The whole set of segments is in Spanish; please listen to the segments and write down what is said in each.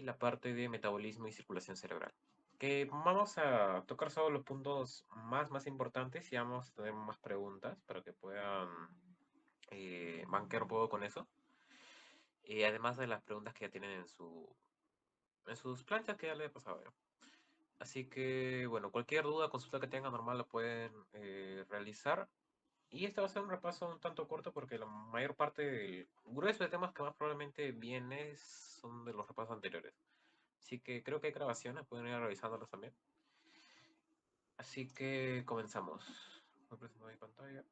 y la parte de metabolismo y circulación cerebral. Que vamos a tocar solo los puntos más importantes y vamos a tener más preguntas para que puedan banquear un poco con eso. Además de las preguntas que ya tienen en sus planchas que ya les he pasado ya. Así que, bueno, cualquier duda, consulta que tengan normal la pueden realizar. Y este va a ser un repaso un tanto corto porque la mayor parte del grueso de temas que más probablemente viene son de los repasos anteriores. Así que creo que hay grabaciones, pueden ir revisándolas también. Así que comenzamos. Voy a presentar mi pantalla.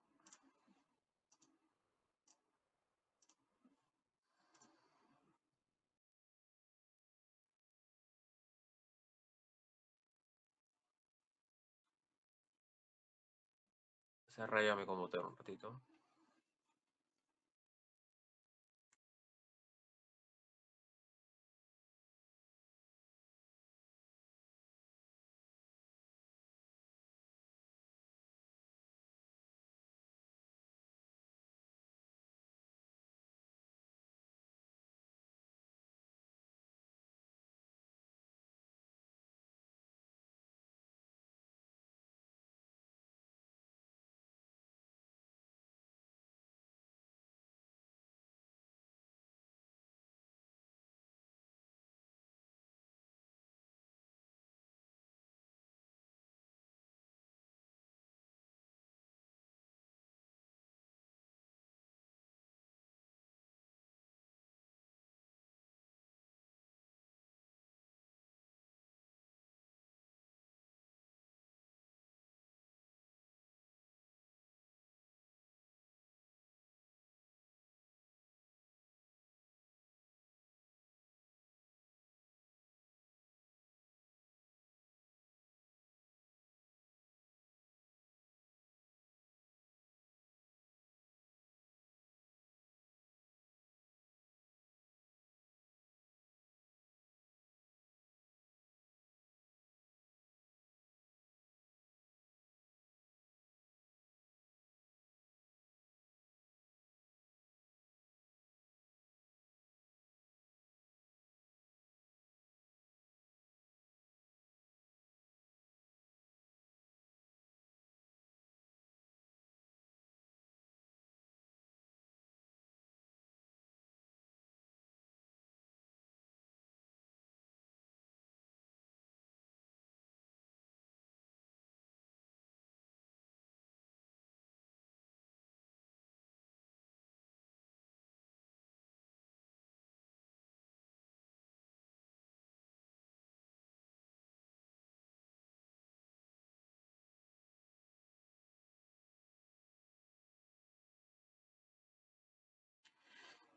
Se raya mi computadora un ratito.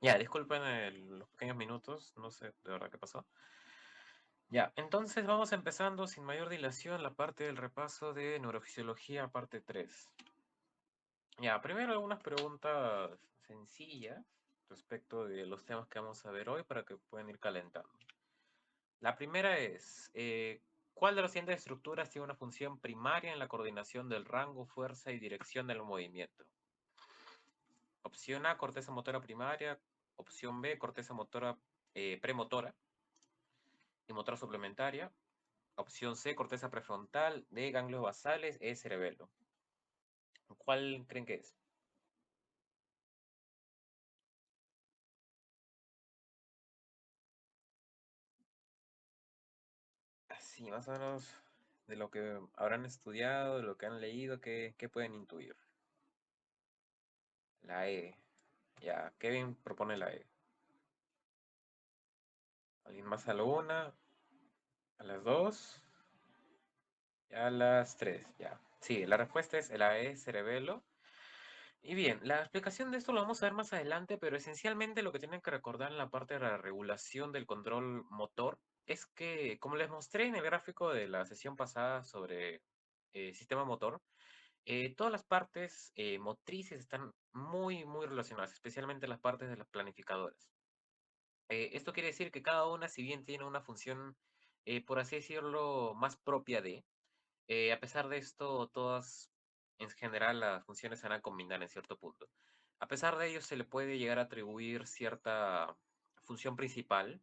Ya, disculpen los pequeños minutos, no sé de verdad qué pasó. Ya, entonces vamos empezando sin mayor dilación la parte del repaso de neurofisiología, parte 3. Ya, primero algunas preguntas sencillas respecto de los temas que vamos a ver hoy para que puedan ir calentando. La primera es, ¿cuál de las siguientes estructuras tiene una función primaria en la coordinación del rango, fuerza y dirección del movimiento? Opción A, corteza motora primaria. Opción B, corteza motora premotora y motora suplementaria. Opción C, corteza prefrontal. D, ganglios basales. E, cerebelo. ¿Cuál creen que es? Así, más o menos de lo que habrán estudiado, de lo que han leído, ¿qué pueden intuir? La E. Ya, Kevin propone la E. ¿Alguien más a la una? ¿A las dos? Y a las tres, ya. Sí, la respuesta es la E, cerebelo. Y bien, la explicación de esto lo vamos a ver más adelante, pero esencialmente lo que tienen que recordar en la parte de la regulación del control motor es que, como les mostré en el gráfico de la sesión pasada sobre sistema motor, todas las partes motrices están muy relacionadas, especialmente las partes de las planificadoras. Esto quiere decir que cada una, si bien tiene una función, por así decirlo, más propia de, a pesar de esto, todas, en general, las funciones se van a combinar en cierto punto. A pesar de ello, se le puede llegar a atribuir cierta función principal,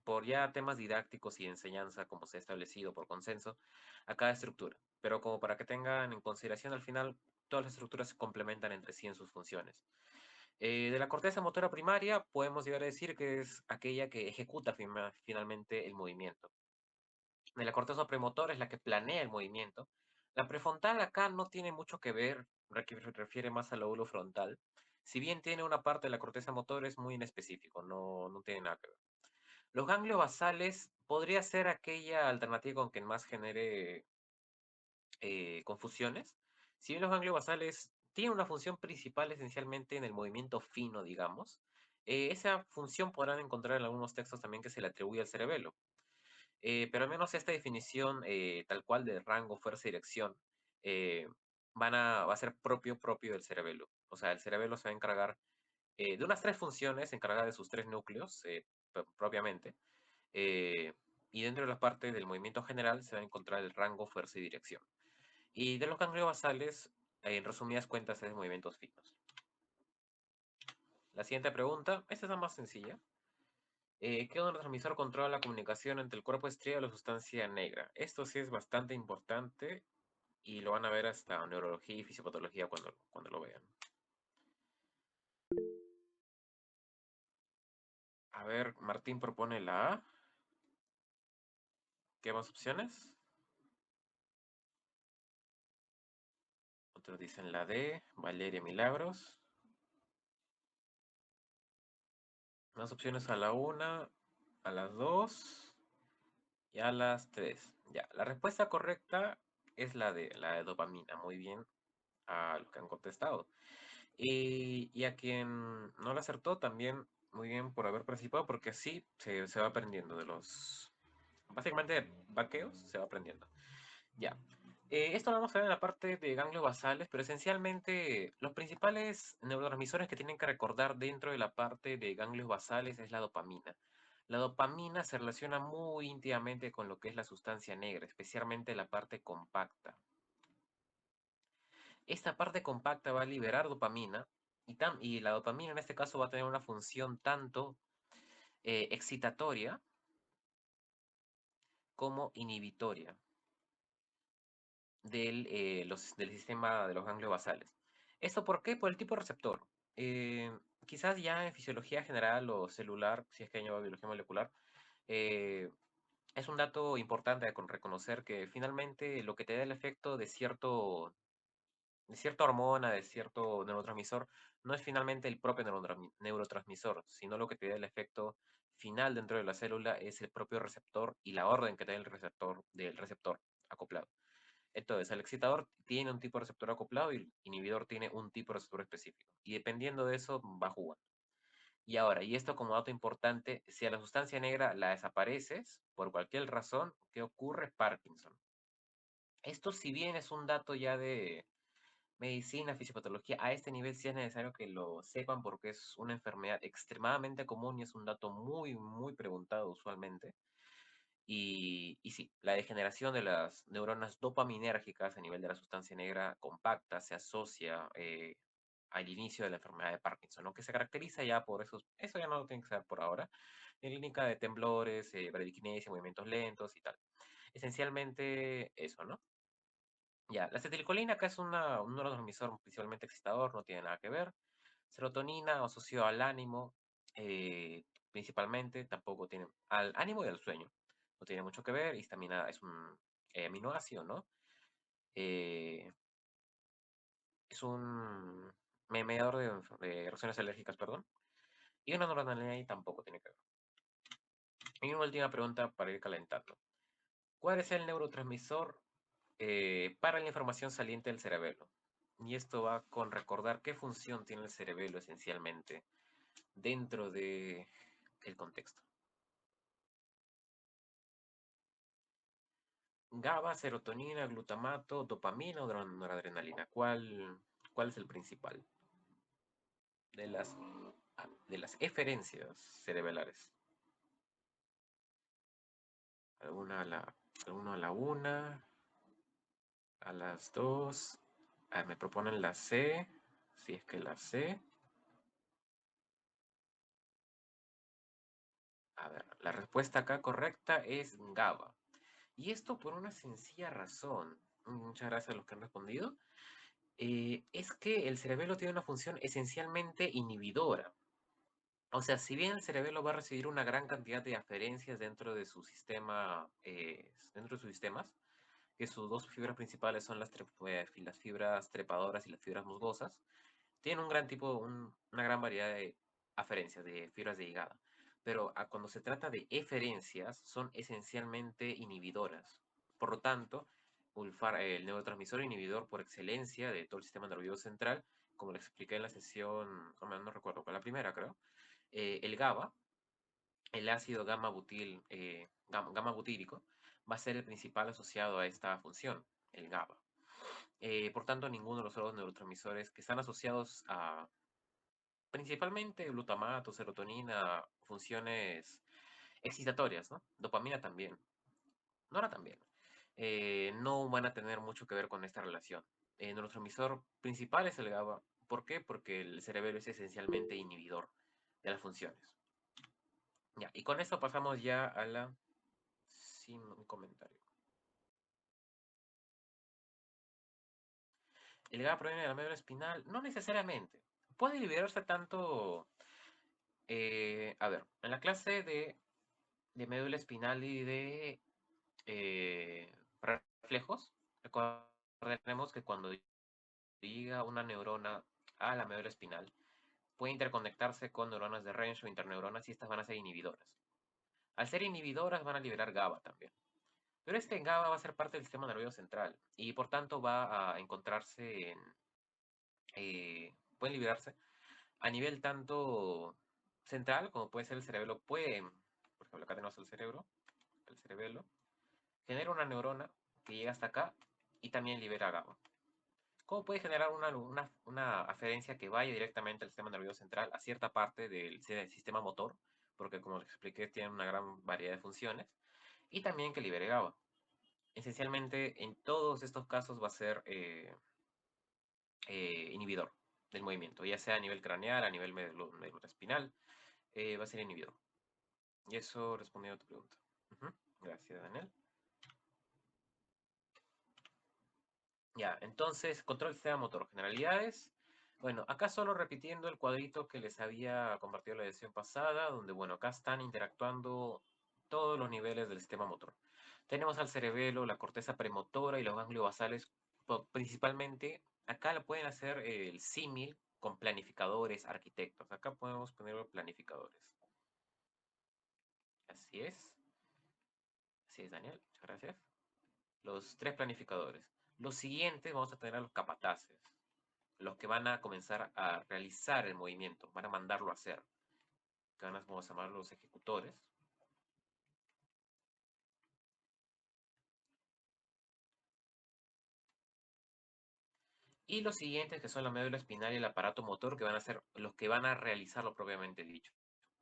por ya temas didácticos y de enseñanza, como se ha establecido por consenso, a cada estructura. Pero como para que tengan en consideración al final, todas las estructuras se complementan entre sí en sus funciones. De la corteza motora primaria podemos llegar a decir que es aquella que ejecuta finalmente el movimiento. De la corteza premotora es la que planea el movimiento. La prefrontal acá no tiene mucho que ver, refiere más al lóbulo frontal. Si bien tiene una parte de la corteza motora, es muy en específico, no tiene nada que ver. Los ganglios basales podría ser aquella alternativa con que más genere confusiones. Si bien los ganglios basales tienen una función principal esencialmente en el movimiento fino, digamos, esa función podrán encontrar en algunos textos también que se le atribuye al cerebelo. Pero al menos esta definición tal cual de rango, fuerza y dirección eh, va a ser propio del cerebelo. O sea, el cerebelo se va a encargar de unas tres funciones, se encarga de sus tres núcleos propiamente. eh, y dentro de la parte del movimiento general se va a encontrar el rango, fuerza y dirección. Y de los ganglios basales, en resumidas cuentas, es de movimientos finos. La siguiente pregunta, esta es la más sencilla. ¿Qué neurotransmisor controla la comunicación entre el cuerpo estriado y la sustancia negra? Esto sí es bastante importante y lo van a ver hasta neurología y fisiopatología cuando lo vean. A ver, Martín propone la A. ¿Qué más opciones? Otros dicen la D, Valeria Milagros. Más opciones a la 1, a las 2 y a las 3. Ya, la respuesta correcta es la de dopamina. Muy bien a los que han contestado. Y a quien no lo acertó también, muy bien por haber participado, porque así se va aprendiendo de los... Básicamente, vaqueos se va aprendiendo. Ya. Esto lo vamos a ver en la parte de ganglios basales, pero esencialmente los principales neurotransmisores que tienen que recordar dentro de la parte de ganglios basales es la dopamina. La dopamina se relaciona muy íntimamente con lo que es la sustancia negra, especialmente la parte compacta. Esta parte compacta va a liberar dopamina y la dopamina en este caso va a tener una función tanto excitatoria como inhibitoria del sistema de los ganglios basales. ¿Esto por qué? Por el tipo de receptor. Eh, Quizás ya en fisiología general o celular, si es que hay biología molecular, eh, es un dato importante a reconocer que finalmente lo que te da el efecto de cierta hormona, de cierto neurotransmisor, no es finalmente el propio neurotransmisor, sino lo que te da el efecto final dentro de la célula es el propio receptor y la orden que te da el receptor del receptor acoplado. Entonces, el excitador tiene un tipo de receptor acoplado y el inhibidor tiene un tipo de receptor específico. Y dependiendo de eso, va jugando. Y ahora, y esto como dato importante, si a la sustancia negra la desapareces, por cualquier razón, ¿qué ocurre? Parkinson. Esto, si bien es un dato ya de medicina, fisiopatología, a este nivel sí es necesario que lo sepan porque es una enfermedad extremadamente común y es un dato muy preguntado usualmente. Y sí, la degeneración de las neuronas dopaminérgicas a nivel de la sustancia negra compacta se asocia al inicio de la enfermedad de Parkinson, ¿no? Que se caracteriza ya por eso ya no lo tiene que ser por ahora, en clínica de temblores, bradiquinesia, movimientos lentos y tal. Esencialmente eso, ¿no? Ya, la acetilcolina acá es un neurotransmisor principalmente excitador, no tiene nada que ver. Serotonina asociado al ánimo, eh, principalmente, tampoco tiene al ánimo y al sueño. No tiene mucho que ver. Histamina es un aminoácido, ¿no? Eh, es un mediador de reacciones alérgicas, perdón. Y una noradrenalina ahí tampoco tiene que ver. Y una última pregunta para ir calentando. ¿Cuál es el neurotransmisor para la información saliente del cerebelo? Y esto va con recordar qué función tiene el cerebelo esencialmente dentro de el contexto. GABA, serotonina, glutamato, dopamina o noradrenalina. ¿Cuál es el principal de las eferencias cerebrales? ¿Alguna alguno a la una, a las dos? A ver, me proponen la C, si es que la C. A ver, La respuesta acá correcta es GABA. Y esto por una sencilla razón. Muchas gracias a los que han respondido. Es que el cerebelo tiene una función esencialmente inhibidora. O sea, si bien el cerebelo va a recibir una gran cantidad de aferencias dentro de su sistema, dentro de sus sistemas, que sus dos fibras principales son las fibras trepadoras y las fibras musgosas, tienen un gran tipo, una gran variedad de aferencias, de fibras de llegada. Pero cuando se trata de eferencias, son esencialmente inhibidoras. Por lo tanto, el neurotransmisor inhibidor por excelencia de todo el sistema nervioso central, como lo expliqué en la sesión, no recuerdo, con la primera creo, el GABA, el ácido gamma butírico, va a ser el principal asociado a esta función, el GABA. Por tanto, ninguno de los otros neurotransmisores que están asociados a principalmente glutamato, serotonina, funciones excitatorias, ¿no? Dopamina también, nora también, no van a tener mucho que ver con esta relación. El neurotransmisor principal es el GABA. ¿Por qué? Porque el cerebelo es esencialmente inhibidor de las funciones. Ya, y con esto pasamos ya a la sin un comentario. ¿El GABA proviene de la médula espinal? No necesariamente. Puede liberarse tanto. A ver, en la clase de médula espinal y de eh, reflejos, recordemos que cuando llega una neurona a la médula espinal, puede interconectarse con neuronas de Range o interneuronas y estas van a ser inhibidoras. Al ser inhibidoras van a liberar GABA también. Pero este GABA va a ser parte del sistema nervioso central y por tanto va a encontrarse en... pueden liberarse a nivel tanto central como puede ser el cerebelo. Pueden, por ejemplo, acá tenemos el cerebelo, genera una neurona que llega hasta acá y también libera GABA. ¿Cómo puede generar una aferencia que vaya directamente al sistema nervioso central a cierta parte del sistema motor? Porque como les expliqué, tiene una gran variedad de funciones. Y también que libere GABA. Esencialmente, en todos estos casos va a ser inhibidor del movimiento, ya sea a nivel craneal, a nivel medulloespinal, va a ser inhibidor. Y eso respondiendo a tu pregunta. Ujú. Gracias, Daniel. Ya, entonces, control del sistema motor. Generalidades. Bueno, acá solo repitiendo el cuadrito que les había compartido en la lección pasada, donde, bueno, acá están interactuando todos los niveles del sistema motor. Tenemos al cerebelo, la corteza premotora y los ganglios basales, principalmente. Acá lo pueden hacer el símil con planificadores, arquitectos. Acá podemos poner planificadores. Así es, Daniel. Muchas gracias. Los tres planificadores. Los siguientes vamos a tener a los capataces, los que van a comenzar a realizar el movimiento, van a mandarlo a hacer, que vamos a llamar los ejecutores. Y los siguientes, que son la médula espinal y el aparato motor, que van a ser los que van a realizarlo propiamente dicho.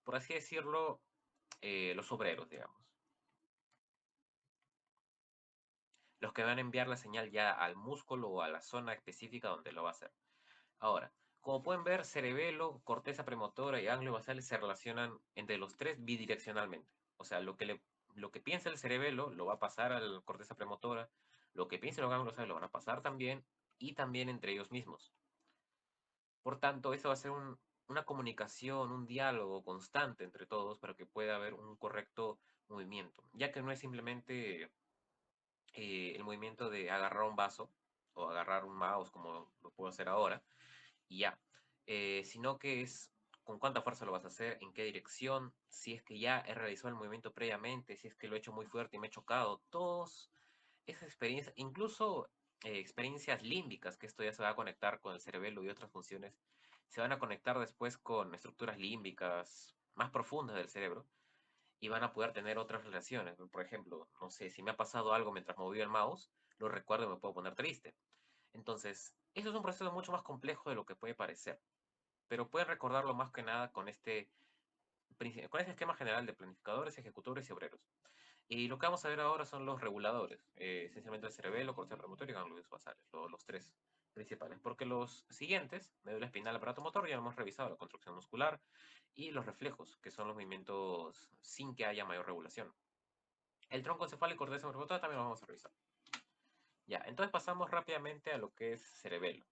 Por así decirlo, los obreros, digamos. Los que van a enviar la señal ya al músculo o a la zona específica donde lo va a hacer. Ahora, como pueden ver, cerebelo, corteza premotora y ganglios basales se relacionan entre los tres bidireccionalmente. O sea, lo que piensa el cerebelo lo va a pasar a la corteza premotora, lo que piensa los ganglios basales lo van a pasar también, y también entre ellos mismos. Por tanto, eso va a ser una comunicación, un diálogo constante entre todos para que pueda haber un correcto movimiento, ya que no es simplemente el movimiento de agarrar un vaso o agarrar un mouse como lo puedo hacer ahora, y ya. Sino que es con cuánta fuerza lo vas a hacer, en qué dirección, si es que ya he realizado el movimiento previamente, si es que lo he hecho muy fuerte y me he chocado, todas esas experiencias, incluso experiencias límbicas, que esto ya se va a conectar con el cerebelo y otras funciones, se van a conectar después con estructuras límbicas más profundas del cerebro y van a poder tener otras relaciones. Por ejemplo, no sé, si me ha pasado algo mientras moví el mouse, lo recuerdo y me puedo poner triste. Entonces, eso es un proceso mucho más complejo de lo que puede parecer, pero pueden recordarlo más que nada con este esquema general de planificadores, ejecutores y obreros. Y lo que vamos a ver ahora son los reguladores, esencialmente el cerebelo, corteza premotora y ganglios basales, los tres principales, porque los siguientes, médula espinal, aparato motor, ya hemos revisado la construcción muscular y los reflejos, que son los movimientos sin que haya mayor regulación. El tronco encefálico y corteza motor también lo vamos a revisar. Ya, entonces pasamos rápidamente a lo que es cerebelo.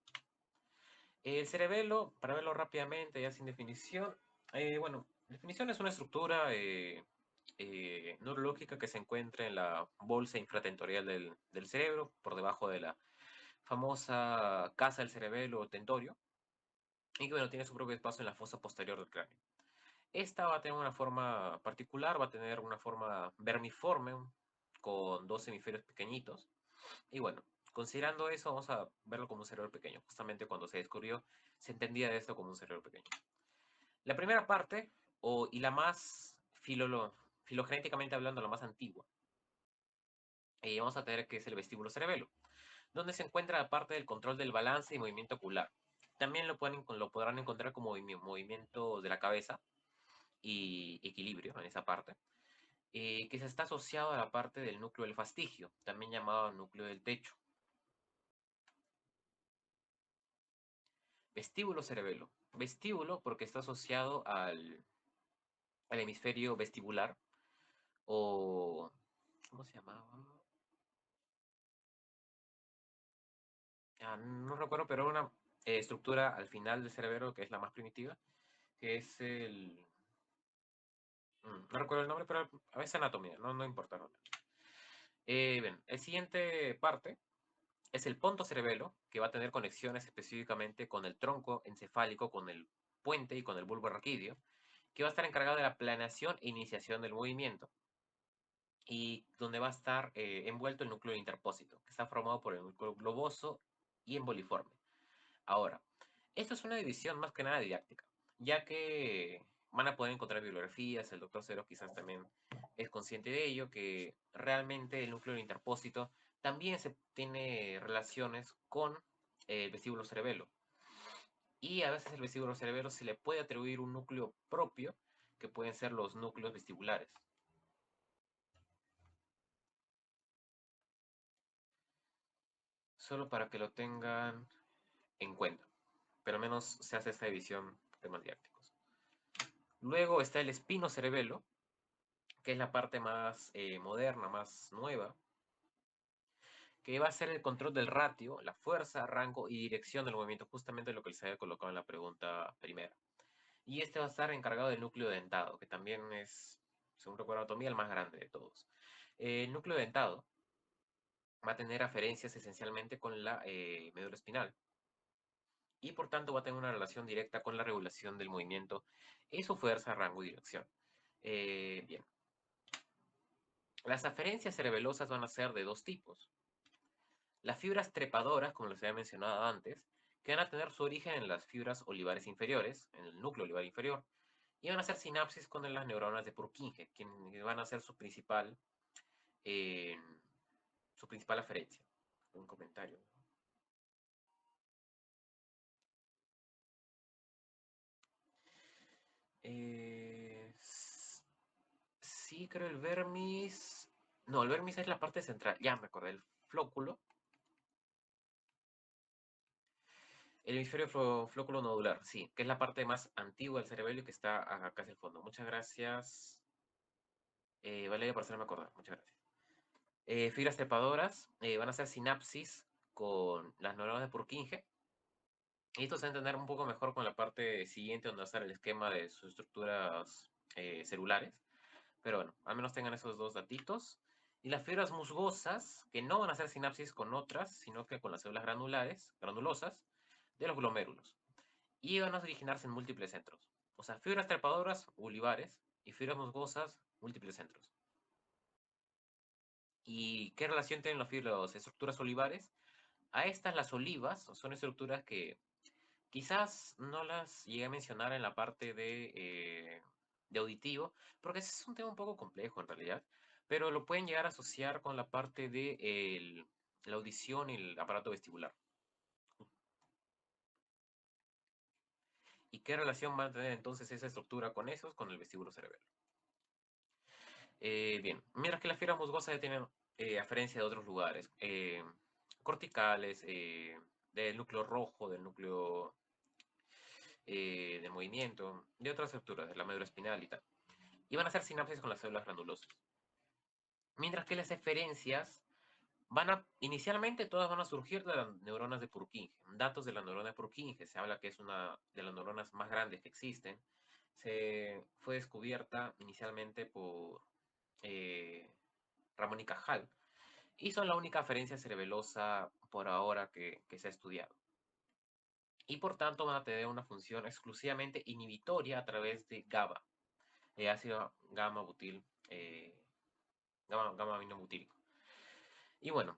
El cerebelo, para verlo rápidamente, ya sin definición, bueno, definición es una estructura neurológica que se encuentra en la bolsa infratentorial del cerebro, por debajo de la famosa casa del cerebelo o tentorio, y que bueno, tiene su propio espacio en la fosa posterior del cráneo. Esta va a tener una forma particular, va a tener una forma vermiforme, con dos hemisferios pequeñitos, y bueno, considerando eso, vamos a verlo como un cerebro pequeño. Justamente cuando se descubrió, se entendía esto como un cerebro pequeño. La primera parte, y la más filogenéticamente hablando, la más antigua, vamos a tener que es el vestíbulo cerebelo, donde se encuentra la parte del control del balance y movimiento ocular. También lo podrán encontrar como movimiento de la cabeza y equilibrio en esa parte, que se está asociado a la parte del núcleo del fastigio, también llamado núcleo del techo. Vestíbulo cerebelo. Vestíbulo porque está asociado al hemisferio vestibular o... ¿Cómo se llamaba? No recuerdo, pero una estructura al final del cerebro que es la más primitiva, que es el... no recuerdo el nombre, pero a veces anatomía, no importa. No. Bien, el siguiente parte es el ponto cerebelo, que va a tener conexiones específicamente con el tronco encefálico, con el puente y con el bulbo raquídeo, que va a estar encargado de la planeación e iniciación del movimiento, y donde va a estar envuelto el núcleo interpósito, que está formado por el núcleo globoso y emboliforme. Ahora, esto es una división más que nada didáctica, ya que van a poder encontrar bibliografías, el doctor Cero quizás también es consciente de ello, que realmente el núcleo interpósito también se tiene relaciones con el vestíbulo cerebelo. Y a veces el vestíbulo cerebelo se le puede atribuir un núcleo propio, que pueden ser los núcleos vestibulares. Solo para que lo tengan en cuenta, pero al menos se hace esta división de temas didácticos. Luego está el espino cerebelo, que es la parte más moderna, más nueva, que va a ser el control del ratio, la fuerza, rango y dirección del movimiento, justamente lo que les había colocado en la pregunta primera. Y este va a estar encargado del núcleo dentado, que también es, según recuerdo anatomía, el más grande de todos. El núcleo dentado va a tener aferencias esencialmente con la médula espinal, y por tanto va a tener una relación directa con la regulación del movimiento y su fuerza, rango y dirección. Bien, las aferencias cerebelosas van a ser de dos tipos. Las fibras trepadoras, como les había mencionado antes, que van a tener su origen en las fibras olivares inferiores, en el núcleo olivar inferior, y van a hacer sinapsis con las neuronas de Purkinje, que van a ser eh, su principal aferencia. Un comentario. Eh, sí, creo el vermis. No, el vermis es la parte central. Ya me acordé, el flóculo. El hemisferio flóculo nodular, sí, que es la parte más antigua del cerebelo y que está acá hacia el fondo. Muchas gracias. Valeria, por hacerme acordar. Muchas gracias. Fibras trepadoras van a hacer sinapsis con las neuronas de Purkinje. Y esto se va a entender un poco mejor con la parte siguiente, donde va a estar el esquema de sus estructuras celulares. Pero bueno, al menos tengan esos dos datitos. Y las fibras musgosas, que no van a hacer sinapsis con otras, sino que con las células granulosas, de los glomérulos. Y van a originarse en múltiples centros. O sea, fibras trepadoras, olivares, y fibras musgosas, múltiples centros. ¿Y qué relación tienen las estructuras olivares? A estas, las olivas, son estructuras que quizás no las llegué a mencionar en la parte de auditivo, porque ese es un tema un poco complejo en realidad, pero lo pueden llegar a asociar con la parte de la audición y el aparato vestibular. ¿Y qué relación va a tener entonces esa estructura con esos, con el vestíbulo cerebral? Bien, mientras que las fibras musgosas ya tienen aferencia de otros lugares, corticales, del núcleo rojo, del núcleo de movimiento, de otras estructuras, de la médula espinal y tal. Y van a hacer sinapsis con las células granulosas. Mientras que las eferencias inicialmente todas van a surgir de las neuronas de Purkinje. Datos de la neurona de Purkinje, se habla que es una de las neuronas más grandes que existen. Fue descubierta inicialmente por Ramón y Cajal, y son la única aferencia cerebelosa por ahora que se ha estudiado. Y por tanto van a tener una función exclusivamente inhibitoria a través de GABA, ácido gamma butil, gamma aminobutírico. Y bueno,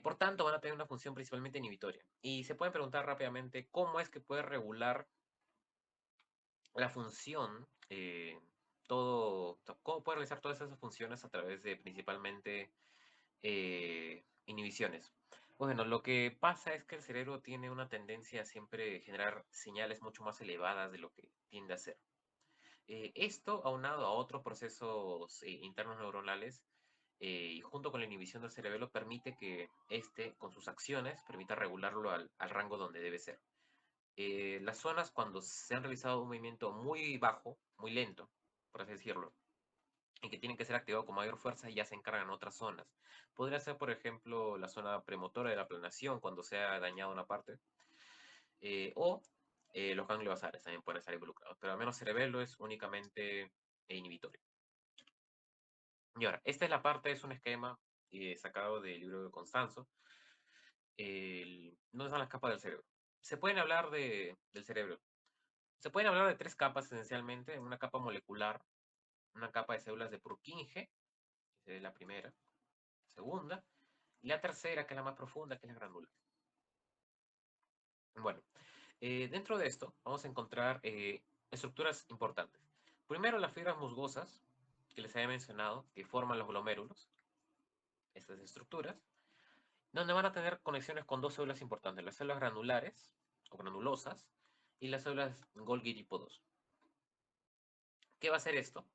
por tanto van a tener una función principalmente inhibitoria. Y se pueden preguntar rápidamente cómo es que puede regular la función, cómo puede realizar todas esas funciones a través de principalmente inhibiciones. Bueno, lo que pasa es que el cerebro tiene una tendencia a siempre generar señales mucho más elevadas de lo que tiende a hacer. Esto, aunado a otros procesos internos neuronales, y junto con la inhibición del cerebelo, permite que éste, con sus acciones, permita regularlo al rango donde debe ser. Las zonas, cuando se han realizado un movimiento muy bajo, muy lento, por así decirlo, y que tienen que ser activados con mayor fuerza, ya se encargan otras zonas. Podría ser, por ejemplo, la zona premotora de la planación, cuando se ha dañado una parte, o los ganglios basales también pueden estar involucrados, pero al menos cerebelo es únicamente inhibitorio. Y ahora, esta es la parte, es un esquema sacado del libro de Constanzo, ¿dónde están las capas del cerebro? Se pueden hablar del cerebro. Se pueden hablar de tres capas esencialmente: una capa molecular, una capa de células de Purkinje, que es la primera, segunda, y la tercera, que es la más profunda, que es la granular. Bueno, dentro de esto vamos a encontrar estructuras importantes. Primero, las fibras musgosas, que les había mencionado, que forman los glomérulos, estas estructuras, donde van a tener conexiones con dos células importantes: las células granulares o granulosas y las células Golgi tipo 2. ¿Qué va a hacer esto?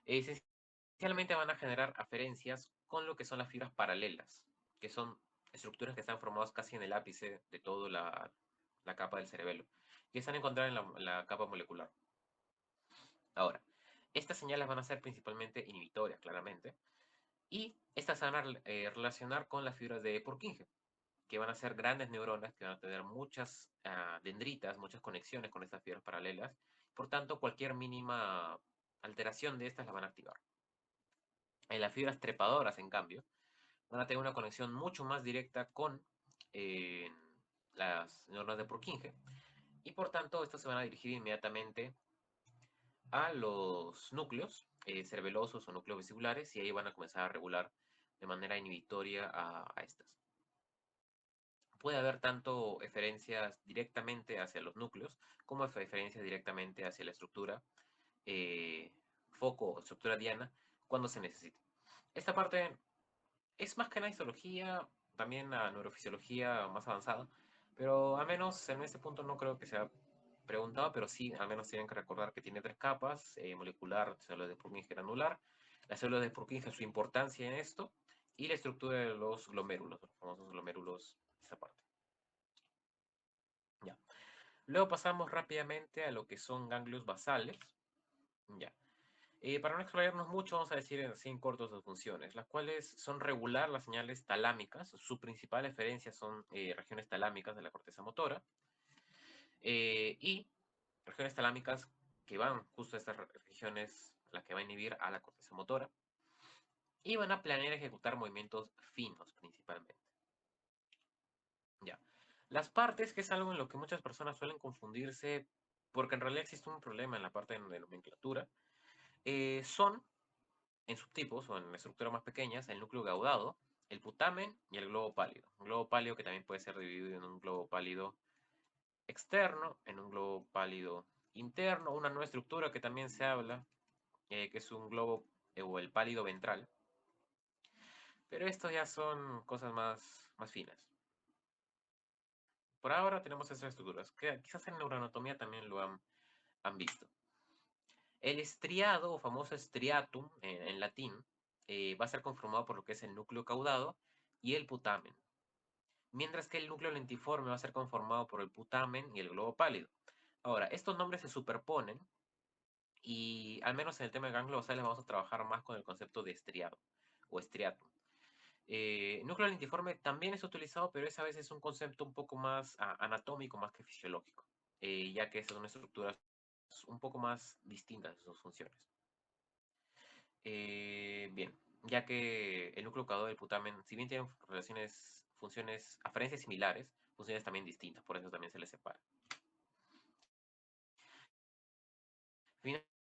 Esencialmente van a generar aferencias con lo que son las fibras paralelas, que son estructuras que están formadas casi en el ápice de toda la capa del cerebelo, que están encontradas en la capa molecular. Ahora, estas señales van a ser principalmente inhibitorias, claramente, y estas se van a relacionar con las fibras de Purkinje, que van a ser grandes neuronas que van a tener muchas dendritas, muchas conexiones con estas fibras paralelas. Por tanto, cualquier mínima alteración de estas la van a activar. En las fibras trepadoras, en cambio, van a tener una conexión mucho más directa con eh, las neuronas de Purkinje, y por tanto estos se van a dirigir inmediatamente a los núcleos cerebelosos o núcleos vesiculares, y ahí van a comenzar a regular de manera inhibitoria a estas. Puede haber tanto eferencias directamente hacia los núcleos como eferencias directamente hacia la estructura foco o estructura diana cuando se necesite. Esta parte es más que nada histología, también la neurofisiología más avanzada, pero al menos en este punto no creo que sea preguntado, pero sí, al menos tienen que recordar que tiene tres capas: molecular, células de Purkinje granular, las células de Purkinje, su importancia en esto, y la estructura de los glomérulos, los famosos glomérulos, esta parte. Ya. Luego pasamos rápidamente a lo que son ganglios basales. Ya. Para no extraernos mucho, vamos a decir así en corto sus funciones, las cuales son regular las señales talámicas. Su principal referencia son regiones talámicas de la corteza motora, y regiones talámicas que van justo a estas regiones, las que va a inhibir a la corteza motora, y van a planear ejecutar movimientos finos principalmente. Ya. Las partes, que es algo en lo que muchas personas suelen confundirse, porque en realidad existe un problema en la parte de nomenclatura, son en subtipos o en estructuras más pequeñas el núcleo caudado, el putamen y el globo pálido. Un globo pálido que también puede ser dividido en un globo pálido externo, en un globo pálido interno, una nueva estructura que también se habla, que es un globo o el pálido ventral. Pero estos ya son cosas más finas. Por ahora tenemos esas estructuras, que quizás en neuroanatomía también lo han visto. El estriado, o famoso striatum en latín, va a ser conformado por lo que es el núcleo caudado y el putamen. mientras que el núcleo lentiforme va a ser conformado por el putamen y el globo pálido. Ahora, estos nombres se superponen y al menos en el tema de ganglios basales vamos a trabajar más con el concepto de estriado o estriatum. Núcleo lentiforme también es utilizado, pero esa vez es un concepto un poco más anatómico más que fisiológico, ya que son estructuras un poco más distintas de sus funciones. Bien, ya que el núcleo caudado del putamen, si bien tienen funciones aferencias similares, funciones también distintas, por eso también se les separa.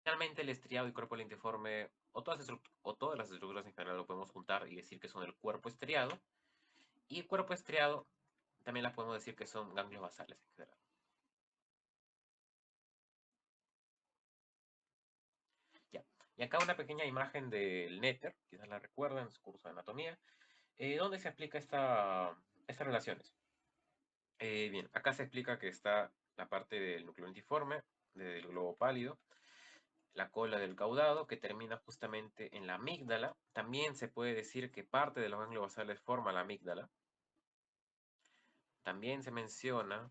Finalmente, el estriado y cuerpo lentiforme, o todas las estructuras en general, lo podemos juntar y decir que son el cuerpo estriado. Y el cuerpo estriado también las podemos decir que son ganglios basales en general. Ya. Y acá una pequeña imagen del néter, quizás la recuerdan en su curso de anatomía, donde se explica estas relaciones. Bien, acá se explica que está la parte del núcleo lentiforme, del globo pálido, la cola del caudado, que termina justamente en la amígdala. También se puede decir que parte de los ganglios basales forma la amígdala. También se menciona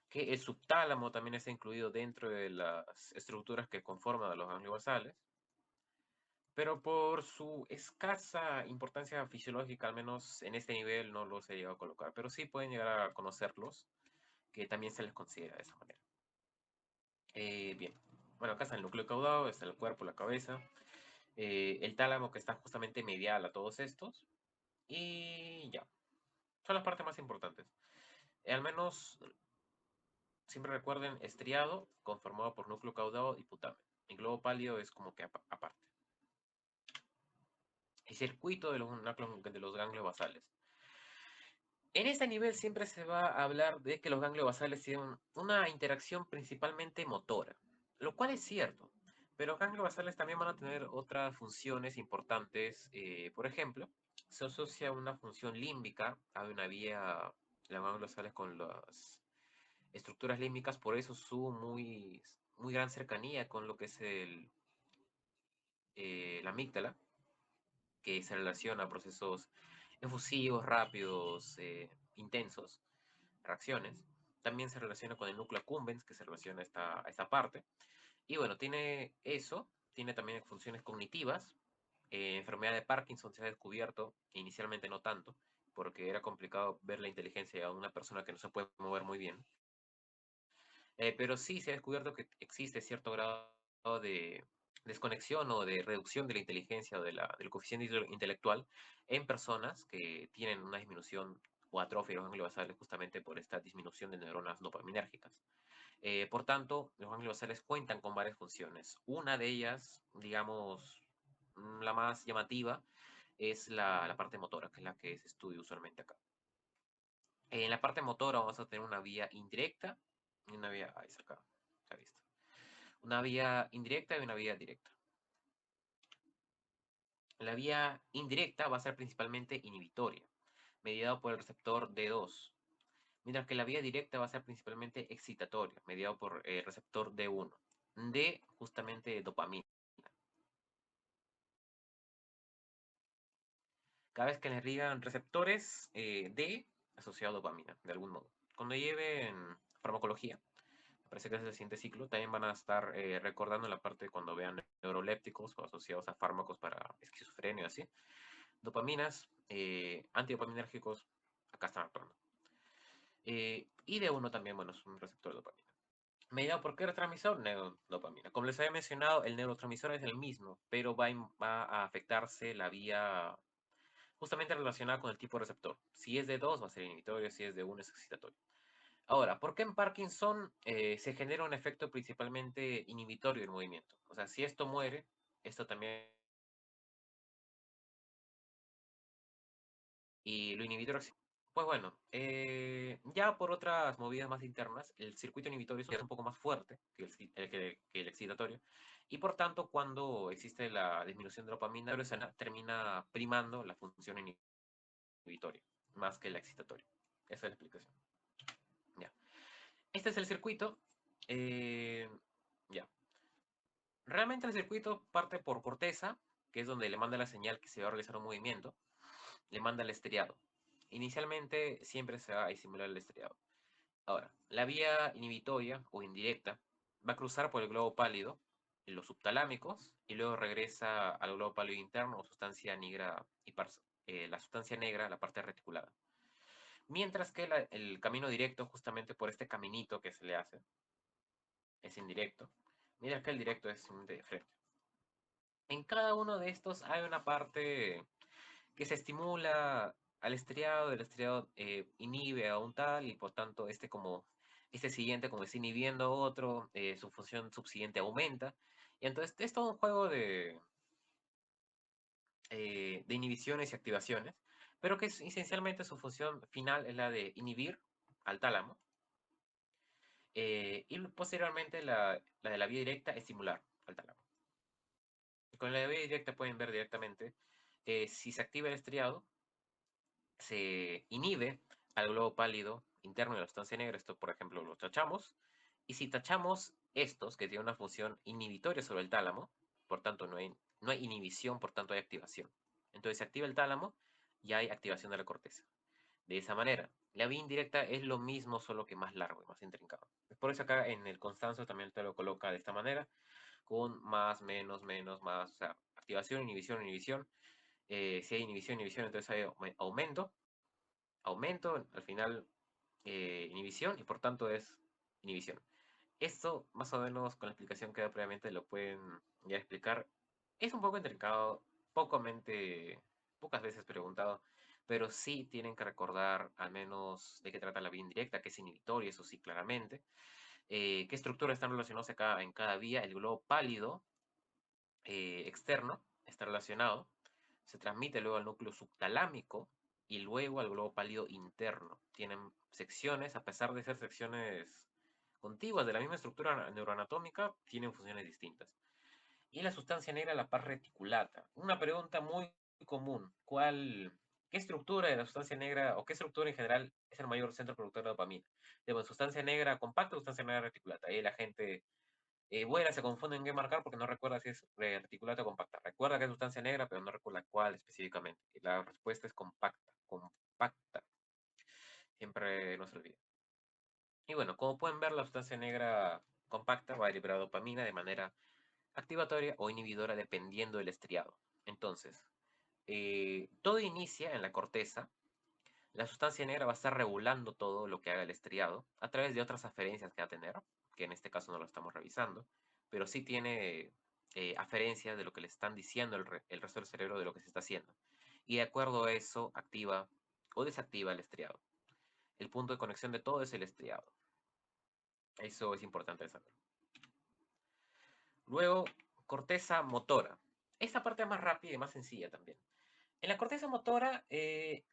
que el subtálamo también está incluido dentro de las estructuras que conforman a los ganglios basales, pero por su escasa importancia fisiológica, al menos en este nivel, no los he llegado a colocar, pero sí pueden llegar a conocerlos, que también se les considera de esa manera. Bien, bueno, acá está el núcleo caudado, está el cuerpo, la cabeza, el tálamo que está justamente medial a todos estos, y ya, son las partes más importantes. Al menos, siempre recuerden, estriado, conformado por núcleo caudado y putamen. El globo pálido es como que aparte. El circuito de los ganglios basales. En este nivel siempre se va a hablar de que los ganglios basales tienen una interacción principalmente motora, lo cual es cierto, pero los ganglios basales también van a tener otras funciones importantes. Por ejemplo, se asocia una función límbica, hay una vía, los ganglios basales con las estructuras límbicas, por eso su muy gran cercanía con lo que es la amígdala, que se relaciona a procesos efusivos, rápidos, intensos, reacciones. También se relaciona con el núcleo accumbens, que se relaciona a esta parte. Y bueno, tiene eso, tiene también funciones cognitivas. Enfermedad de Parkinson se ha descubierto, inicialmente no tanto, porque era complicado ver la inteligencia de una persona que no se puede mover muy bien. Pero sí se ha descubierto que existe cierto grado de desconexión o de reducción de la inteligencia o del coeficiente intelectual en personas que tienen una disminución o atrofia de los ganglios basales justamente por esta disminución de neuronas dopaminérgicas. Por tanto, los ganglios basales cuentan con varias funciones. Una de ellas, digamos, la más llamativa, es la parte motora, que es la que se estudia usualmente acá. En la parte motora vamos a tener una vía indirecta y una vía, ahí está acá, está listo. Una vía indirecta y una vía directa. La vía indirecta va a ser principalmente inhibitoria, mediado por el receptor D2, mientras que la vía directa va a ser principalmente excitatoria, mediado por el receptor D1, de justamente dopamina. Cada vez que les digan receptores D asociado a dopamina, de algún modo. Cuando lleven farmacología, parece que es el siguiente ciclo, también van a estar recordando la parte cuando vean neurolépticos o asociados a fármacos para esquizofrenia, así. Dopaminas, antidopaminérgicos, acá están actuando. Y de uno también, bueno, es un receptor de dopamina. ¿Mediado por qué neurotransmisor? Neurodopamina. Como les había mencionado, el neurotransmisor es el mismo, pero va a afectarse la vía justamente relacionada con el tipo de receptor. Si es de 2 va a ser inhibitorio, si es de 1 es excitatorio. Ahora, ¿por qué en Parkinson se genera un efecto principalmente inhibitorio del movimiento? O sea, si esto muere, esto también. Y lo inhibitorio. Pues bueno, ya por otras movidas más internas, el circuito inhibitorio es un poco más fuerte que el excitatorio. Y por tanto, cuando existe la disminución de dopamina, termina primando la función inhibitoria más que la excitatoria. Esa es la explicación. Ya. Este es el circuito. eh, ya. Realmente el circuito parte por corteza, que es donde le manda la señal que se va a realizar un movimiento, le manda el estriado. inicialmente siempre se va a estimular el estriado. Ahora, la vía inhibitoria o indirecta va a cruzar por el globo pálido, en los subtalámicos, y luego regresa al globo pálido interno o sustancia negra la sustancia negra, la parte reticulada. Mientras que el camino directo, justamente por este caminito que se le hace, es indirecto, mientras que el directo es de frente. En cada uno de estos hay una parte que se estimula al estriado, el estriado inhibe a un tal y por tanto este siguiente como está inhibiendo a otro, su función subsiguiente aumenta. Y entonces es todo un juego de inhibiciones y activaciones, pero que esencialmente su función final es la de inhibir al tálamo y posteriormente la de la vía directa estimular al tálamo. Con la vía directa pueden ver directamente si se activa el estriado, se inhibe al globo pálido interno de la sustancia negra. Esto, por ejemplo, lo tachamos. Y si tachamos estos, que tienen una función inhibitoria sobre el tálamo, por tanto no hay inhibición, por tanto hay activación. Entonces se activa el tálamo y hay activación de la corteza. De esa manera, la vía indirecta es lo mismo, solo que más largo y más intrincado. Por eso acá en el Constanzo también te lo coloca de esta manera, con más, menos, menos, más, o sea, activación, inhibición, inhibición. Si hay inhibición, inhibición, entonces hay aumento, aumento, al final inhibición y por tanto es inhibición. Esto, más o menos con la explicación que da previamente, lo pueden ya explicar. Es un poco intrincado, pocas veces preguntado, pero sí tienen que recordar al menos de qué trata la vía indirecta, que es inhibitoria, eso sí, claramente. Qué estructuras están relacionadas acá en cada vía. El globo pálido externo está relacionado, se transmite luego al núcleo subtalámico y luego al globo pálido interno. Tienen secciones, a pesar de ser secciones contiguas de la misma estructura neuroanatómica, tienen funciones distintas. Y la sustancia negra, la pars reticulata. Una pregunta muy común, ¿qué estructura de la sustancia negra o qué estructura en general es el mayor centro productor de dopamina? ¿De sustancia negra compacta o sustancia negra reticulata? Ahí la gente Buena se confunde en qué marcar porque no recuerda si es reticulata o compacta. Recuerda que es sustancia negra, pero no recuerda cuál específicamente. Y la respuesta es compacta. Compacta. Siempre no se olvida. Y bueno, como pueden ver, la sustancia negra compacta va a liberar dopamina de manera activatoria o inhibidora dependiendo del estriado. Entonces, todo inicia en la corteza. La sustancia negra va a estar regulando todo lo que haga el estriado a través de otras aferencias que va a tener, que en este caso no lo estamos revisando, pero sí tiene aferencias de lo que le están diciendo el resto del cerebro de lo que se está haciendo. Y de acuerdo a eso, activa o desactiva el estriado. El punto de conexión de todo es el estriado. Eso es importante saber. Luego, corteza motora. Esta parte es más rápida y más sencilla también. En la corteza motora,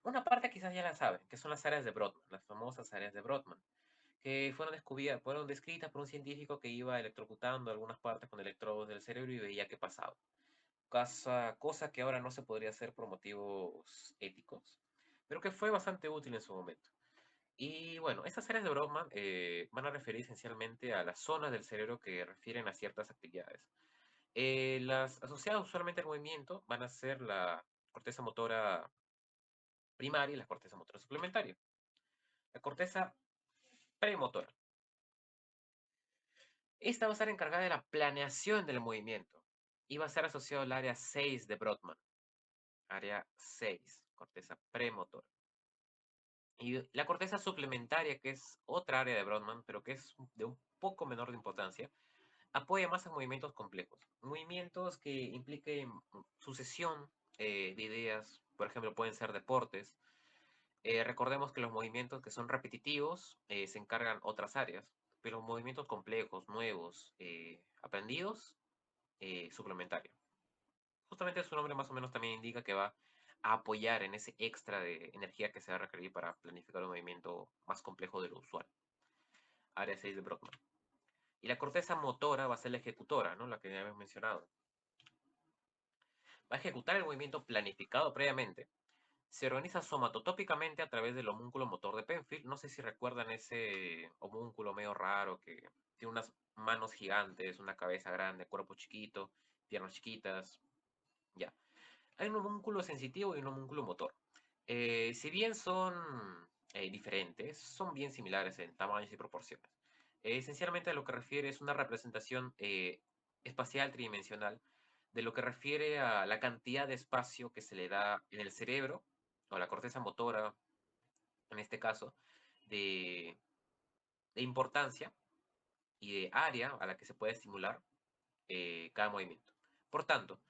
una parte quizás ya la saben, que son las áreas de Brodmann, las famosas áreas de Brodmann, que fueron descritas por un científico que iba electrocutando algunas partes con electrodos del cerebro y veía qué pasaba. Cosa que ahora no se podría hacer por motivos éticos, pero que fue bastante útil en su momento. Y bueno, estas áreas de Brodmann van a referir esencialmente a las zonas del cerebro que refieren a ciertas actividades. Las asociadas usualmente al movimiento van a ser la corteza motora primaria y la corteza motora suplementaria. La corteza premotora. Esta va a estar encargada de la planeación del movimiento y va a ser asociado al área 6 de Brodmann. Área 6, corteza premotora. Y la corteza suplementaria, que es otra área de Brodmann, pero que es de un poco menor de importancia, apoya más a movimientos complejos. Movimientos que impliquen sucesión de ideas, por ejemplo, pueden ser deportes. Recordemos que los movimientos que son repetitivos se encargan otras áreas, pero movimientos complejos, nuevos, aprendidos, suplementario. Justamente su nombre más o menos también indica que va a apoyar en ese extra de energía que se va a requerir para planificar un movimiento más complejo de lo usual. Área 6 de Brodmann. Y la corteza motora va a ser la ejecutora, ¿no? La que ya hemos mencionado. Va a ejecutar el movimiento planificado previamente. Se organiza somatotópicamente a través del homúnculo motor de Penfield. No sé si recuerdan ese homúnculo medio raro que tiene unas manos gigantes, una cabeza grande, cuerpo chiquito, piernas chiquitas. Ya. Hay un homúnculo sensitivo y un homúnculo motor. Si bien son diferentes, son bien similares en tamaños y proporciones. Esencialmente a lo que refiere es una representación espacial tridimensional de lo que refiere a la cantidad de espacio que se le da en el cerebro o la corteza motora, en este caso, de, de importancia y de área a la que se puede estimular cada movimiento. Por tanto,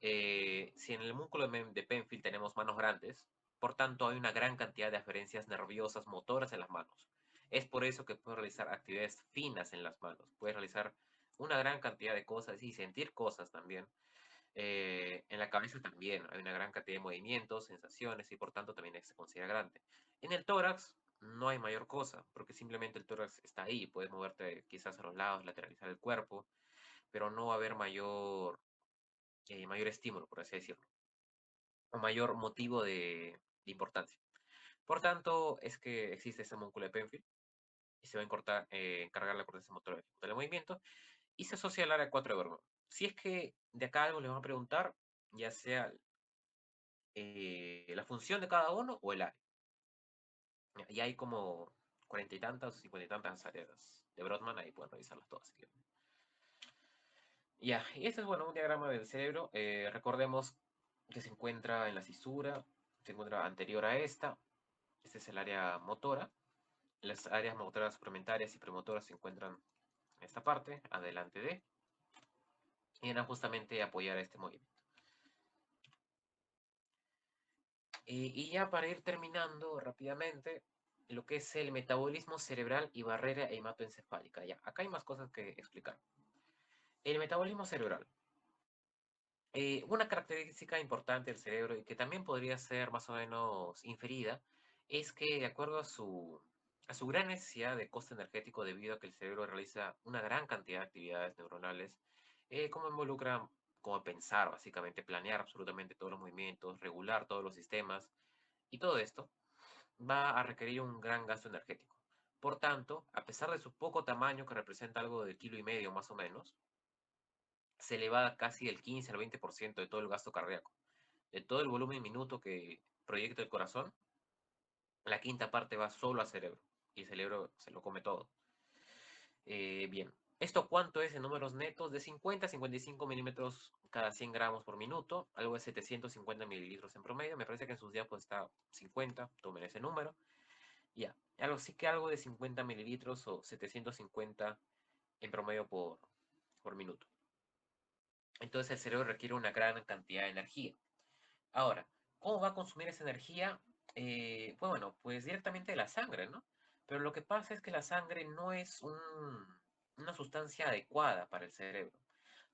si en el músculo de Penfield tenemos manos grandes, por tanto hay una gran cantidad de aferencias nerviosas motoras en las manos. Es por eso que puedes realizar actividades finas en las manos. Puedes realizar una gran cantidad de cosas y sentir cosas también. En la cabeza también hay una gran cantidad de movimientos, sensaciones y por tanto también se considera grande. En el tórax no hay mayor cosa, porque simplemente el tórax está ahí. Puedes moverte quizás a los lados, lateralizar el cuerpo, pero no va a haber mayor estímulo, por así decirlo, o mayor motivo de importancia. Por tanto, es que existe ese homúnculo de Penfield y se va a encargar la corteza motora del movimiento y se asocia al área 4 de Bergman. Si es que de acá algo le van a preguntar, ya sea la función de cada uno o el área. Y hay como 40 y tantas o 50 y tantas áreas de Brodmann, ahí pueden revisarlas todas. Ya, y este es bueno, un diagrama del cerebro. Recordemos que se encuentra en la cisura, se encuentra anterior a esta. Este es el área motora. Las áreas motoras suplementarias y premotoras se encuentran en esta parte, adelante de, y van justamente a apoyar este movimiento. Y ya para ir terminando rápidamente, lo que es el metabolismo cerebral y barrera hematoencefálica. Ya, acá hay más cosas que explicar. El metabolismo cerebral. Una característica importante del cerebro y que también podría ser más o menos inferida es que de acuerdo a su gran necesidad de coste energético debido a que el cerebro realiza una gran cantidad de actividades neuronales, como involucra como pensar, básicamente planear absolutamente todos los movimientos, regular todos los sistemas y todo esto va a requerir un gran gasto energético. Por tanto, a pesar de su poco tamaño, que representa algo de kilo y medio más o menos, se eleva casi el 15 al 20% de todo el gasto cardíaco. De todo el volumen minuto que proyecta el corazón, la quinta parte va solo al cerebro. Y el cerebro se lo come todo. Bien. ¿Esto cuánto es en números netos? De 50 a 55 milímetros cada 100 gramos por minuto. Algo de 750 mililitros en promedio. Me parece que en sus días pues está 50. Tomen ese número. Ya. Sí que algo de 50 mililitros o 750 en promedio por minuto. Entonces el cerebro requiere una gran cantidad de energía. Ahora, ¿cómo va a consumir esa energía? Pues bueno, pues directamente de la sangre, ¿no? Pero lo que pasa es que la sangre no es una sustancia adecuada para el cerebro.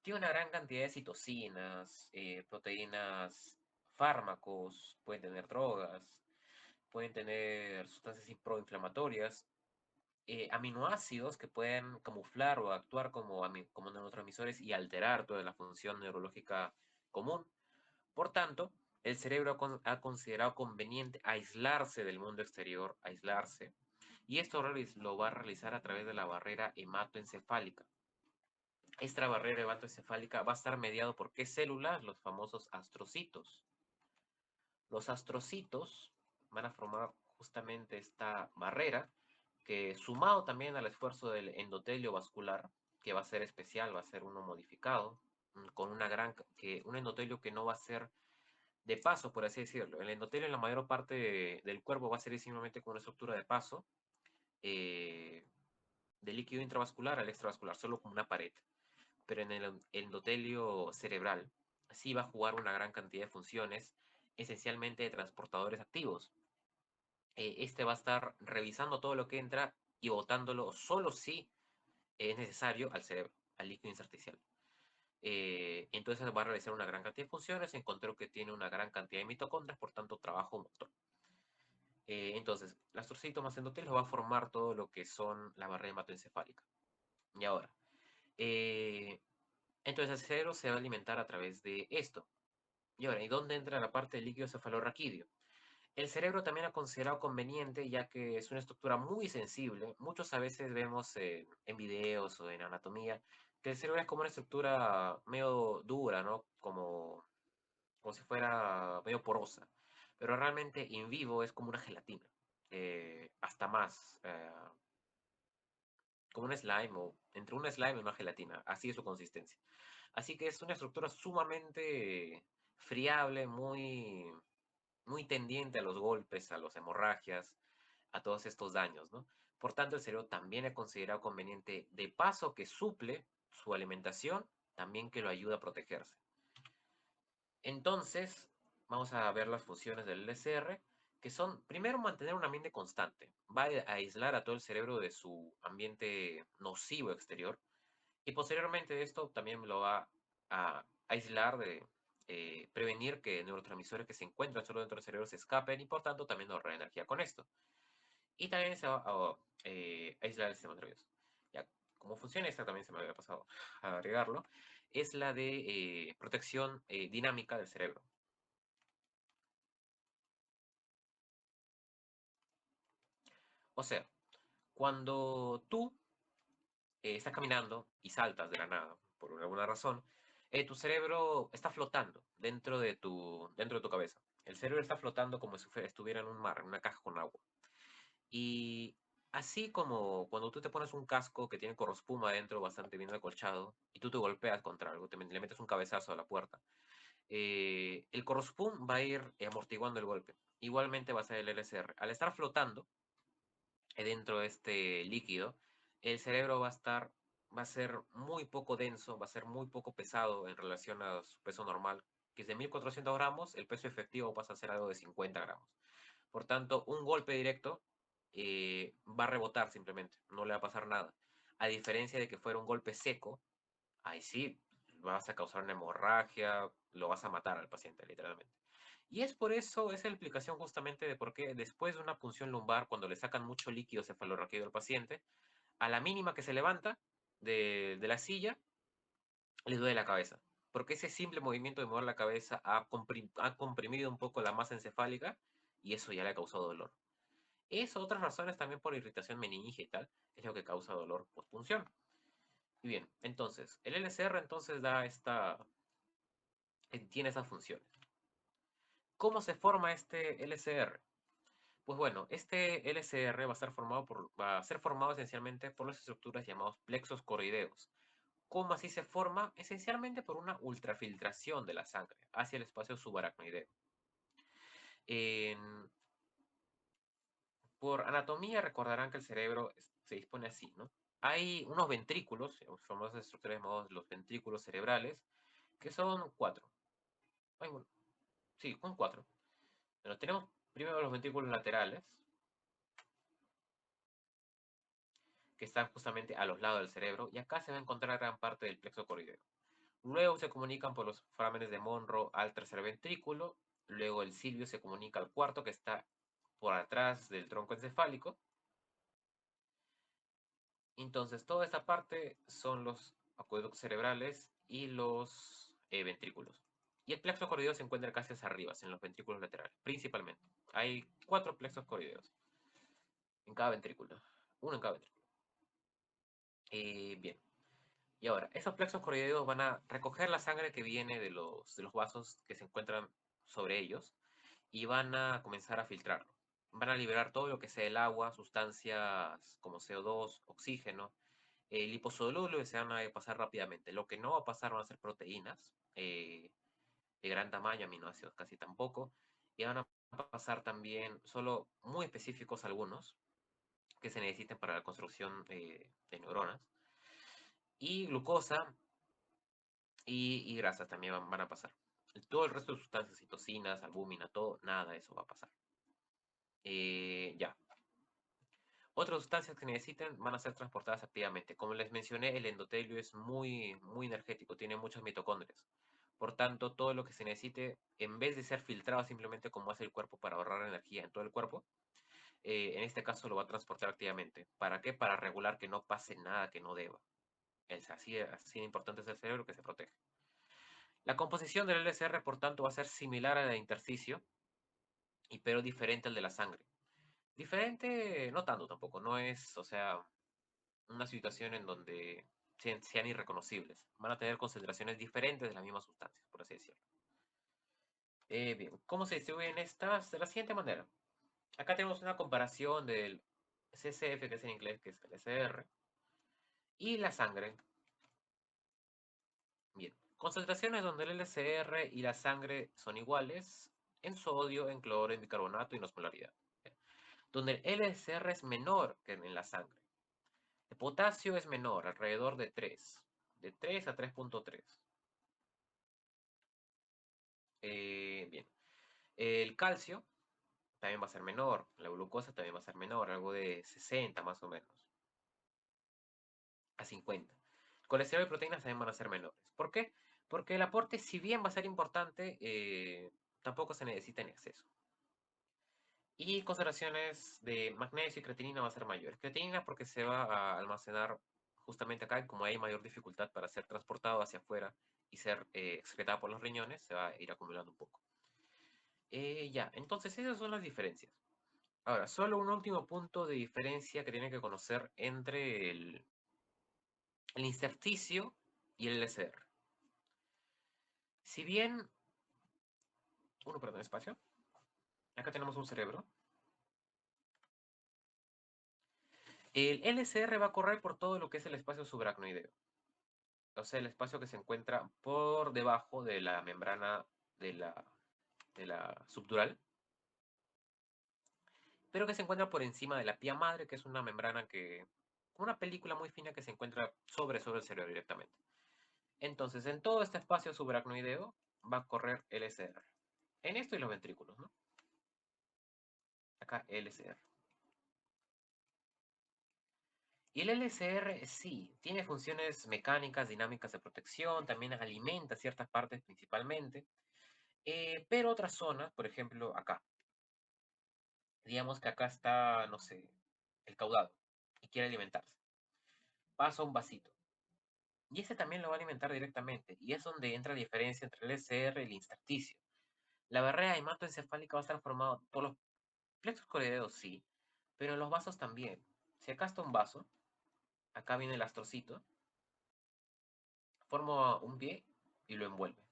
Tiene una gran cantidad de citocinas, proteínas, fármacos, pueden tener drogas, pueden tener sustancias proinflamatorias, aminoácidos que pueden camuflar o actuar como neurotransmisores y alterar toda la función neurológica común. Por tanto, el cerebro ha considerado conveniente aislarse del mundo exterior, aislarse, y esto lo va a realizar a través de la barrera hematoencefálica. Esta barrera hematoencefálica va a estar mediado por qué células, los famosos astrocitos. Los astrocitos van a formar justamente esta barrera que, sumado también al esfuerzo del endotelio vascular, que va a ser especial, va a ser uno modificado, con un endotelio que no va a ser de paso, por así decirlo. El endotelio en la mayor parte del cuerpo va a ser simplemente con una estructura de paso, eh, de líquido intravascular al extravascular, solo como una pared. Pero en el endotelio cerebral sí va a jugar una gran cantidad de funciones, esencialmente de transportadores activos. Este va a estar revisando todo lo que entra y botándolo solo si es necesario al cerebro, al líquido intersticial. Entonces va a realizar una gran cantidad de funciones, encontró que tiene una gran cantidad de mitocondrias, por tanto trabajo motor. Entonces, el astrocito más endotelio va a formar todo lo que son la barrera hematoencefálica. Y ahora, eh, entonces el cerebro se va a alimentar a través de esto. Y ahora, ¿y dónde entra la parte del líquido cefalorraquídeo? El cerebro también ha considerado conveniente, ya que es una estructura muy sensible. Muchos a veces vemos en videos o en anatomía que el cerebro es como una estructura medio dura, ¿no? Como si fuera medio porosa. pero realmente in vivo es como una gelatina, hasta más, como un slime o entre un slime y una gelatina, así es su consistencia. Así que es una estructura sumamente friable, muy tendiente a los golpes, a las hemorragias, a todos estos daños, ¿no? Por tanto, el cerebro también es considerado conveniente, de paso que suple su alimentación, también que lo ayuda a protegerse. Entonces, vamos a ver las funciones del LCR, que son, primero, mantener un ambiente constante. Va a aislar a todo el cerebro de su ambiente nocivo exterior. Y posteriormente esto también lo va a aislar de prevenir que neurotransmisores que se encuentran solo dentro del cerebro se escapen y por tanto también ahorrar energía con esto. Y también se va a aislar el sistema nervioso. Ya, cómo funciona esta también se me había pasado a agregarlo. Es la de protección dinámica del cerebro. O sea, cuando tú estás caminando y saltas de la nada, por alguna razón, tu cerebro está flotando dentro de tu cabeza. El cerebro está flotando como si estuviera en un mar, en una caja con agua. Y así como cuando tú te pones un casco que tiene corrospuma adentro, bastante bien acolchado, y tú te golpeas contra algo, le metes un cabezazo a la puerta, el corrospum va a ir amortiguando el golpe. Igualmente va a ser el LSR. Al estar flotando dentro de este líquido, el cerebro va a ser muy poco denso, va a ser muy poco pesado en relación a su peso normal, que es de 1400 gramos, el peso efectivo pasa a ser algo de 50 gramos. Por tanto, un golpe directo va a rebotar simplemente, no le va a pasar nada. A diferencia de que fuera un golpe seco, ahí sí vas a causar una hemorragia, lo vas a matar al paciente, literalmente. Y es por eso, esa es la explicación justamente de por qué después de una punción lumbar, cuando le sacan mucho líquido cefalorraquídeo al paciente, a la mínima que se levanta de la silla, le duele la cabeza. Porque ese simple movimiento de mover la cabeza ha comprimido un poco la masa encefálica y eso ya le ha causado dolor. Eso, otras razones también por irritación meningia y tal, es lo que causa dolor postpunción. Y bien, entonces, el LCR entonces tiene esas funciones. ¿Cómo se forma este LCR? Pues bueno, este LCR va a ser formado esencialmente por las estructuras llamadas plexos coroideos. ¿Cómo así se forma? Esencialmente por una ultrafiltración de la sangre hacia el espacio subaracnoideo. En- por anatomía recordarán que el cerebro se dispone así, ¿no? Hay unos ventrículos, famosas estructuras llamadas los ventrículos cerebrales, que son cuatro. Ay, bueno, sí, son cuatro. Pero tenemos primero los ventrículos laterales, que están justamente a los lados del cerebro, y acá se va a encontrar gran parte del plexo coroideo. Luego se comunican por los forámenes de Monro al tercer ventrículo, luego el silvio se comunica al cuarto, que está por atrás del tronco encefálico. Entonces, toda esta parte son los acueductos cerebrales y los ventrículos. Y el plexo coroideo se encuentra casi hacia arriba, en los ventrículos laterales, principalmente. Hay cuatro plexos coroideos en cada ventrículo, uno en cada ventrículo. Bien, y ahora, esos plexos coroideos van a recoger la sangre que viene de los vasos que se encuentran sobre ellos y van a comenzar a filtrarlo. Van a liberar todo lo que sea el agua, sustancias como CO2, oxígeno, liposolubles se van a pasar rápidamente. Lo que no va a pasar van a ser proteínas de gran tamaño, aminoácidos casi tampoco, y van a pasar también solo muy específicos algunos que se necesiten para la construcción de neuronas, y glucosa y grasas también van a pasar. Todo el resto de sustancias, citocinas, albúmina, todo, nada de eso va a pasar. Ya. Otras sustancias que necesiten van a ser transportadas activamente. Como les mencioné, el endotelio es muy energético, tiene muchas mitocondrias. Por tanto, todo lo que se necesite, en vez de ser filtrado simplemente como hace el cuerpo para ahorrar energía en todo el cuerpo, en este caso lo va a transportar activamente. ¿Para qué? Para regular que no pase nada que no deba. Es así de importante es el cerebro que se protege. La composición del LCR, por tanto, va a ser similar a la de intersticio, pero diferente al de la sangre. Diferente, no tanto tampoco, no es, o sea, una situación en donde sean irreconocibles. Van a tener concentraciones diferentes de las mismas sustancias, por así decirlo. Bien, ¿cómo se distribuyen estas? De la siguiente manera. Acá tenemos una comparación del CSF, que es en inglés, que es el SR, y la sangre. Bien, concentraciones donde el LCR y la sangre son iguales en sodio, en cloro, en bicarbonato y en osmolaridad. Bien, donde el LCR es menor que en la sangre. El potasio es menor, alrededor de 3 a 3.3. Bien, el calcio también va a ser menor, la glucosa también va a ser menor, algo de 60 más o menos, a 50. Colesterol y proteínas también van a ser menores. ¿Por qué? Porque el aporte, si bien va a ser importante, tampoco se necesita en exceso. Y concentraciones de magnesio y creatinina va a ser mayores. Creatinina porque se va a almacenar justamente acá, y como hay mayor dificultad para ser transportado hacia afuera y ser excretado por los riñones, se va a ir acumulando un poco. Ya, entonces esas son las diferencias. Ahora, solo un último punto de diferencia que tiene que conocer entre el intersticio y el LCR. Si bien, perdón, espacio, acá tenemos un cerebro. El LCR va a correr por todo lo que es el espacio subaracnoideo. O sea, el espacio que se encuentra por debajo de la membrana de la subdural, pero que se encuentra por encima de la pía madre, que es una membrana que, una película muy fina que se encuentra sobre el cerebro directamente. Entonces, en todo este espacio subaracnoideo va a correr LCR. En esto y los ventrículos, ¿no? Acá LCR. Y el LCR sí, tiene funciones mecánicas, dinámicas de protección, también alimenta ciertas partes principalmente, pero otras zonas, por ejemplo, acá, digamos que acá está, no sé, el caudado y quiere alimentarse. Pasa un vasito. Y ese también lo va a alimentar directamente. Y es donde entra la diferencia entre el SR y el intersticio. La barrera hematoencefálica va a estar formada por los plexos coreoideos, sí, pero en los vasos también. Si acá está un vaso, acá viene el astrocito, forma un pie y lo envuelve.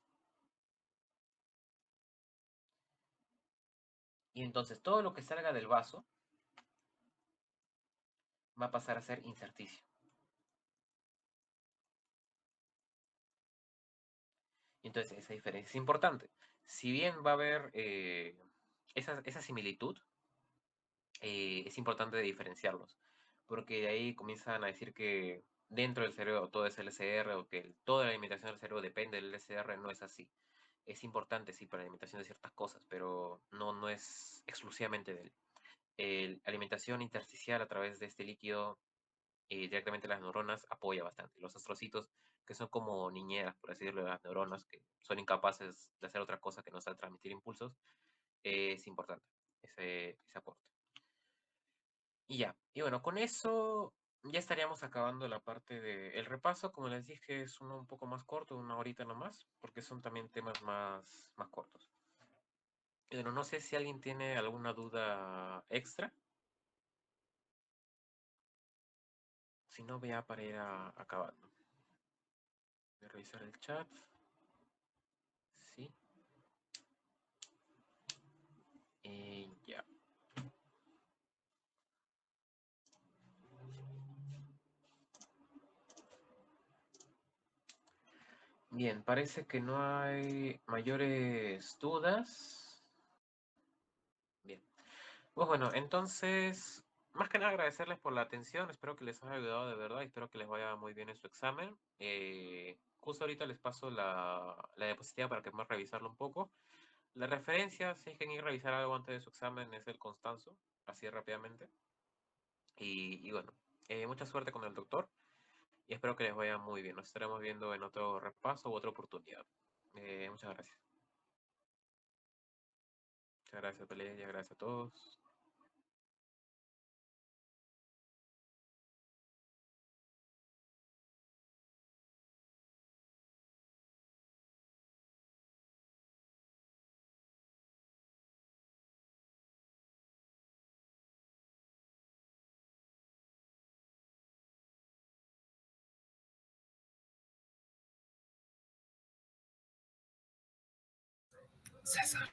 Y entonces todo lo que salga del vaso va a pasar a ser intersticio. Entonces, esa diferencia es importante. Si bien va a haber esa similitud, es importante diferenciarlos, porque de ahí comienzan a decir que dentro del cerebro todo es LCR o que toda la alimentación del cerebro depende del LCR, no es así. Es importante, sí, para la alimentación de ciertas cosas, pero no es exclusivamente de él. La alimentación intersticial a través de este líquido directamente las neuronas apoya bastante. Los astrocitos, que son como niñeras, por así decirlo, de las neuronas, que son incapaces de hacer otra cosa que no sea transmitir impulsos, es importante ese aporte. Y ya, y bueno, con eso ya estaríamos acabando la parte del repaso. Como les dije, es uno un poco más corto, una horita nomás, porque son también temas más cortos. Y bueno, no sé si alguien tiene alguna duda extra. Si no, ya para ir acabando. Voy a revisar el chat. Sí. Ya. Bien, parece que no hay mayores dudas. Bien. Pues bueno, entonces, más que nada agradecerles por la atención. Espero que les haya ayudado de verdad y espero que les vaya muy bien en su examen. Justo ahorita les paso la diapositiva para que puedan revisarlo un poco. La referencia, si es que quieren ir a revisar algo antes de su examen, es el Constanzo, así rápidamente. Y bueno, mucha suerte con el doctor y espero que les vaya muy bien. Nos estaremos viendo en otro repaso u otra oportunidad. Muchas gracias. Muchas gracias, Pelé, y gracias a todos. César.